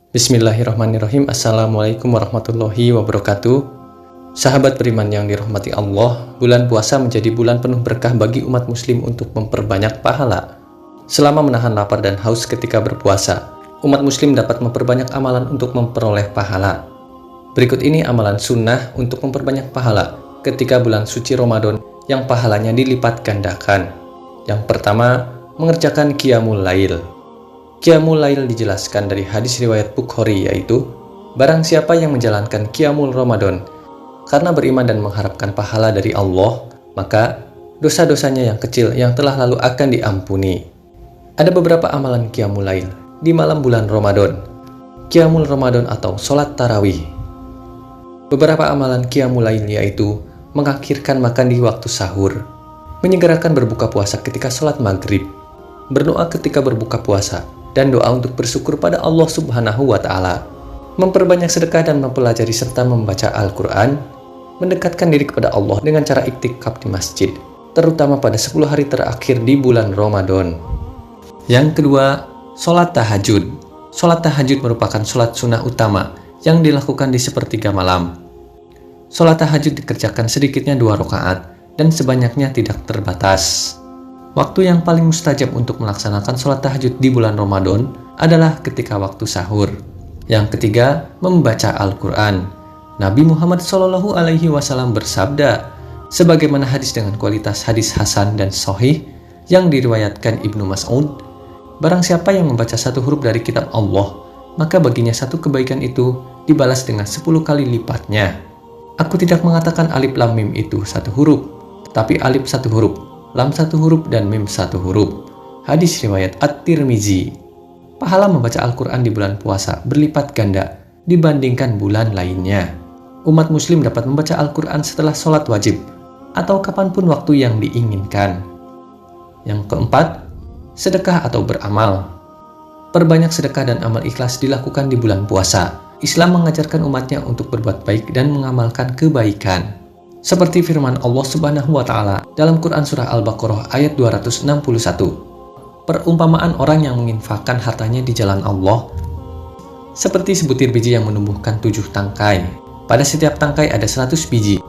Bismillahirrahmanirrahim. Assalamualaikum warahmatullahi wabarakatuh. Sahabat beriman yang dirahmati Allah, bulan puasa menjadi bulan penuh berkah bagi umat muslim untuk memperbanyak pahala. Selama menahan lapar dan haus ketika berpuasa, umat muslim dapat memperbanyak amalan untuk memperoleh pahala. Berikut ini amalan sunnah untuk memperbanyak pahala ketika bulan suci Ramadan yang pahalanya dilipat gandakan. Yang pertama, mengerjakan Qiyamul Lail. Qiyamul Lail dijelaskan dari hadis riwayat Bukhari, yaitu barang siapa yang menjalankan Qiyamul Ramadan karena beriman dan mengharapkan pahala dari Allah, maka dosa-dosanya yang kecil yang telah lalu akan diampuni. Ada beberapa amalan Qiyamul Lail di malam bulan Ramadan. Qiyamul Ramadan atau sholat tarawih. Beberapa amalan Qiyamul Lail yaitu mengakhirkan makan di waktu sahur, menyegerakan berbuka puasa ketika sholat maghrib, berdoa ketika berbuka puasa, dan doa untuk bersyukur pada Allah Subhanahu wa Ta'ala, memperbanyak sedekah dan mempelajari serta membaca Al-Quran, mendekatkan diri kepada Allah dengan cara iktikaf di masjid, terutama pada 10 hari terakhir di bulan Ramadan. Yang kedua, sholat tahajud. Sholat tahajud merupakan sholat sunnah utama yang dilakukan di sepertiga malam. Sholat tahajud dikerjakan sedikitnya 2 rakaat dan sebanyaknya tidak terbatas. Waktu yang paling mustajab untuk melaksanakan sholat tahajud di bulan Ramadan adalah ketika waktu sahur. Yang ketiga, membaca Al-Quran. Nabi Muhammad SAW bersabda, sebagaimana hadis dengan kualitas hadis hasan dan sahih yang diriwayatkan Ibnu Mas'ud, barang siapa yang membaca 1 huruf dari kitab Allah, maka baginya 1 kebaikan itu dibalas dengan 10 kali lipatnya. Aku tidak mengatakan alif lam mim itu 1 huruf, tetapi alif 1 huruf, lam 1 huruf, dan mim 1 huruf. Hadis riwayat At-Tirmizi. Pahala membaca Al-Quran di bulan puasa berlipat ganda dibandingkan bulan lainnya. Umat muslim dapat membaca Al-Quran setelah sholat wajib atau kapanpun waktu yang diinginkan. Yang keempat, sedekah atau beramal. Perbanyak sedekah dan amal ikhlas dilakukan di bulan puasa. Islam mengajarkan umatnya untuk berbuat baik dan mengamalkan kebaikan. Seperti firman Allah Subhanahu wa Ta'ala dalam Quran Surah Al-Baqarah ayat 261. Perumpamaan orang yang menginfakkan hartanya di jalan Allah seperti sebutir biji yang menumbuhkan 7 tangkai. Pada setiap tangkai ada 100 biji.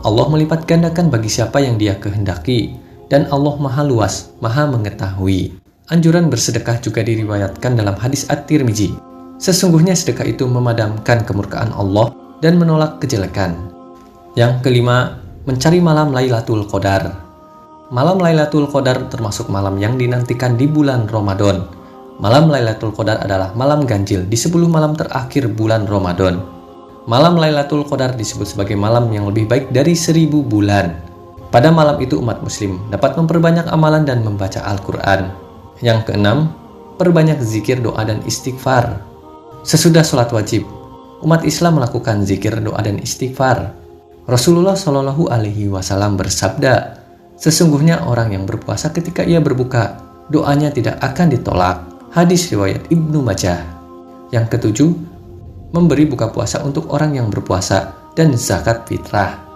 Allah melipat gandakan bagi siapa yang Dia kehendaki, dan Allah Maha Luas, Maha Mengetahui. Anjuran bersedekah juga diriwayatkan dalam hadis At-Tirmizi. Sesungguhnya sedekah itu memadamkan kemurkaan Allah dan menolak kejelekan. Yang kelima, mencari malam Lailatul Qadar. Malam Lailatul Qadar termasuk malam yang dinantikan di bulan Ramadan. Malam Lailatul Qadar adalah malam ganjil di 10 malam terakhir bulan Ramadan. Malam Lailatul Qadar disebut sebagai malam yang lebih baik dari 1000 bulan. Pada malam itu umat muslim dapat memperbanyak amalan dan membaca Al-Quran. Yang keenam, perbanyak zikir, doa, dan istighfar. Sesudah sholat wajib, umat Islam melakukan zikir, doa, dan istighfar. Rasulullah SAW bersabda, sesungguhnya orang yang berpuasa ketika ia berbuka, doanya tidak akan ditolak. Hadis riwayat Ibnu Majah. Yang ketujuh, memberi buka puasa untuk orang yang berpuasa dan zakat fitrah.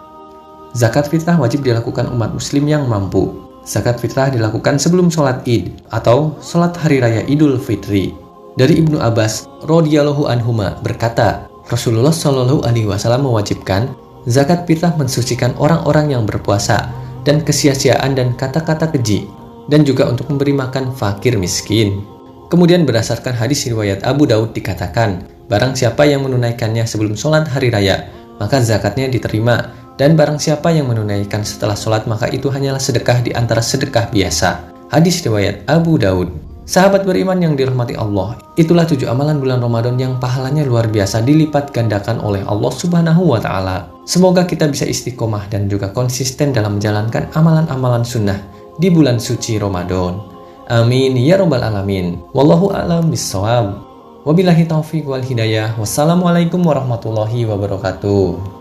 Zakat fitrah wajib dilakukan umat muslim yang mampu. Zakat fitrah dilakukan sebelum sholat Id atau sholat hari raya Idul Fitri. Dari Ibnu Abbas radhiyallahu anhuma berkata, Rasulullah SAW mewajibkan zakat fitrah mensucikan orang-orang yang berpuasa dan kesia-siaan dan kata-kata keji, dan juga untuk memberi makan fakir miskin. Kemudian berdasarkan hadis riwayat Abu Daud dikatakan, barang siapa yang menunaikannya sebelum sholat hari raya, maka zakatnya diterima, dan barang siapa yang menunaikan setelah sholat, maka itu hanyalah sedekah di antara sedekah biasa. Hadis riwayat Abu Daud. Sahabat beriman yang dirahmati Allah, itulah 7 amalan bulan Ramadan yang pahalanya luar biasa dilipat gandakan oleh Allah Subhanahu wa Ta'ala. Semoga kita bisa istiqomah dan juga konsisten dalam menjalankan amalan-amalan sunnah di bulan suci Ramadan. Amin ya rabbal alamin. Wallahu a'lam bishawab. Wabillahi taufiq wal hidayah. Wassalamualaikum warahmatullahi wabarakatuh.